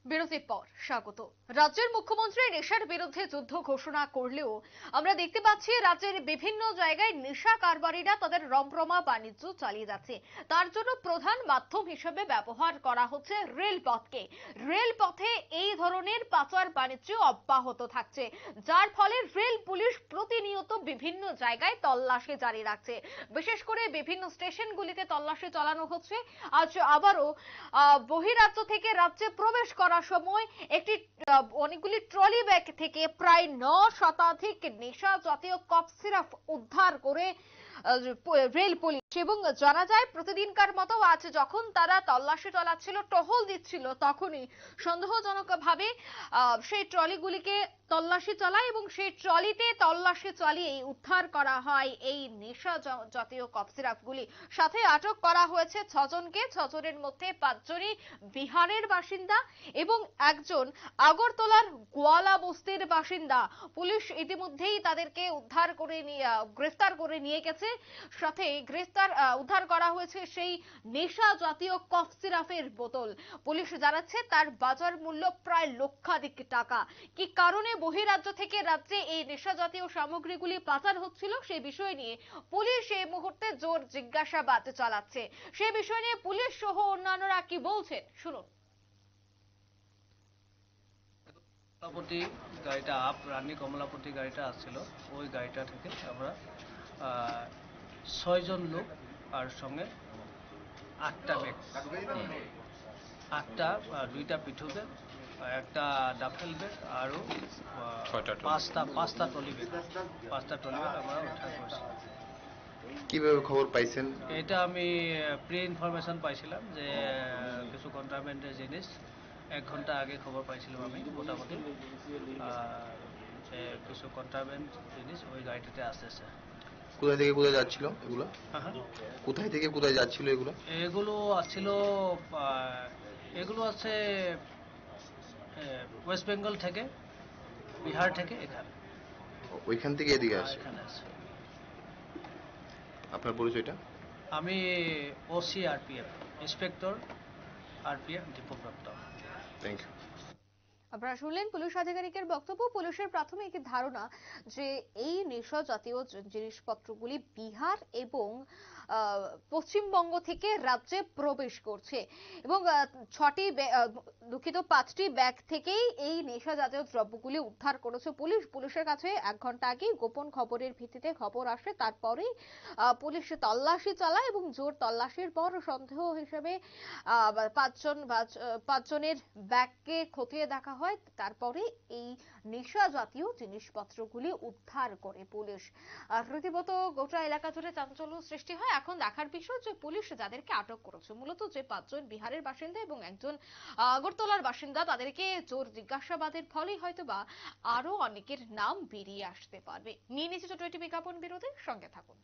বিরতির পর স্বাগত। রাজ্যের মুখ্যমন্ত্রী নেশার বিরুদ্ধে যুদ্ধ ঘোষণা করলেও আমরা দেখতে পাচ্ছি রাজ্যের বিভিন্ন জায়গায় নেশা কারবারিরা তাদের রমরমা বাণিজ্য চালিয়ে যাচ্ছে। তার জন্য প্রধান মাধ্যম হিসেবে ব্যবহার করা হচ্ছে রেলপথকে। রেলপথে এই ধরনের পাচার বাণিজ্য অব্যাহত থাকছে, যার ফলে রেল পুলিশ প্রতিনিয়ত বিভিন্ন জায়গায় তল্লাশি জারি রাখছে। বিশেষ করে বিভিন্ন স্টেশনগুলিতে তল্লাশি চালানো হচ্ছে। আজ আবারও বহিরাজ্য থেকে রাজ্যে প্রবেশ করার সময় একটি অনেকগুলি ট্রলি ব্যাগ থেকে প্রায় 9 শতাধিক নেশা জাতীয় কফ সিরাপ উদ্ধার করে রেল পুলিশ। এবং জানা যায় প্রতিদিনকার মতো আজ যখন তারা তল্লাশি চালাচ্ছিল, টহল দিচ্ছিল, তখনই সন্দেহজনকভাবে সেই ট্রলিগুলিকে তল্লাশি চালায় এবং সেই ট্রলিতে তল্লাশি চালিয়ে উদ্ধার করা হয় এই নেশা জাতীয় কফ সিরাপগুলি। সাথে আটক করা হয়েছে 6 জনকে। 6 জনের মধ্যে 5 জনই বিহারের বাসিন্দা এবং একজন আগরতলার গোয়ালা বস্তির বাসিন্দা। পুলিশ ইতিমধ্যেই তাদেরকে উদ্ধার করে গ্রেফতার করে নিয়ে গেছে। সাথে উদ্ধার করা হয়েছে সেই নেশা জাতীয় কফ সিরাপের বোতল। পুলিশ জানাচ্ছে তার বাজার মূল্য প্রায় লক্ষাধিক টাকা। কি কারণে বহিরাজ্য থেকে রাজ্যে এই নেশা জাতীয় সামগ্রীগুলি পাচার হচ্ছিল সেই বিষয় নিয়ে পুলিশ এই মুহূর্তে জোর জিজ্ঞাসাবাদ চালাচ্ছে। সে বিষয় নিয়ে পুলিশ সহ অন্যান্যরা কি বলছেন শুনুন। কমলাপতি গাড়িটা রানী কমলাপতি গাড়িটা আসছিল, ওই গাড়িটা থেকে আমরা 6 জন লোক আর সঙ্গে 8টা ব্যাগ, 8টা 2টা পিঠু ব্যাগ, একটা ডাফেল ব্যাগ আর 5টা ট্রলি ব্যাগ আমরা উদ্ধার করেছি। কিভাবে খবর পাইছেন? এটা আমি প্রি ইনফরমেশন পাইছিলাম যে কিছু কন্ট্রাব্যান্ডের জিনিস 1 ঘন্টা আগে খবর পাইছিলাম আমি মোটামুটি যে কিছু কন্ট্রাব্যান্ড জিনিস ওই গাড়িটাতে আসতেছে। কোথায় থেকে কোথায় যাচ্ছিল এগুলো? হ্যাঁ, কোথায় থেকে কোথায় যাচ্ছিল এগুলো? এগুলো আছে ওয়েস্ট বেঙ্গল থেকে, বিহার থেকে এখানে। ওইখান থেকে এদিকে আসে? এখানে আছে। আপনার পরিচয়টা? আমি OC RPF, inspector RPF Deepak Dutta. Thank you. আপনারা শুনলেন পুলিশ আধিকারিকের বক্তব্য। পুলিশের প্রাথমিক ধারণা যে এই নেশা জাতীয় জিনিসপত্রগুলি বিহার এবং পশ্চিমবঙ্গ থেকে রাজ্যে প্রবেশ করছে এবং 5টি ব্যাগ থেকেই এই নেশা জাতীয় দ্রব্যগুলি উদ্ধার করেছে পুলিশ। পুলিশের কাছে 1 ঘন্টা আগে গোপন খবরের ভিত্তিতে খবর আসে, তারপরেই পুলিশ তল্লাশি চালায় এবং জোর তল্লাশির পর সন্দেহ হিসেবে 5 জনের ব্যাগকে খতিয়ে দেখা হয়। তারপরে এই নেশা জাতীয় জিনিসপত্রগুলি উদ্ধার করে পুলিশ। রীতিমতো গোটা এলাকা জুড়ে চাঞ্চল্য সৃষ্টি হয়। এখন দেখার বিষয় যে পুলিশ যাদেরকে আটক করেছে, মূলত যে 5 জন বিহারের বাসিন্দা এবং একজন আগরতলার বাসিন্দা, তাদেরকে জোর জিজ্ঞাসাবাদের ফলেই হয়তোবা আরো অনেকের নাম বেরিয়ে আসতে পারবে। নিয়ে নিচ্ছে ছোট একটি বিজ্ঞাপন বিরতির সঙ্গে থাকুন।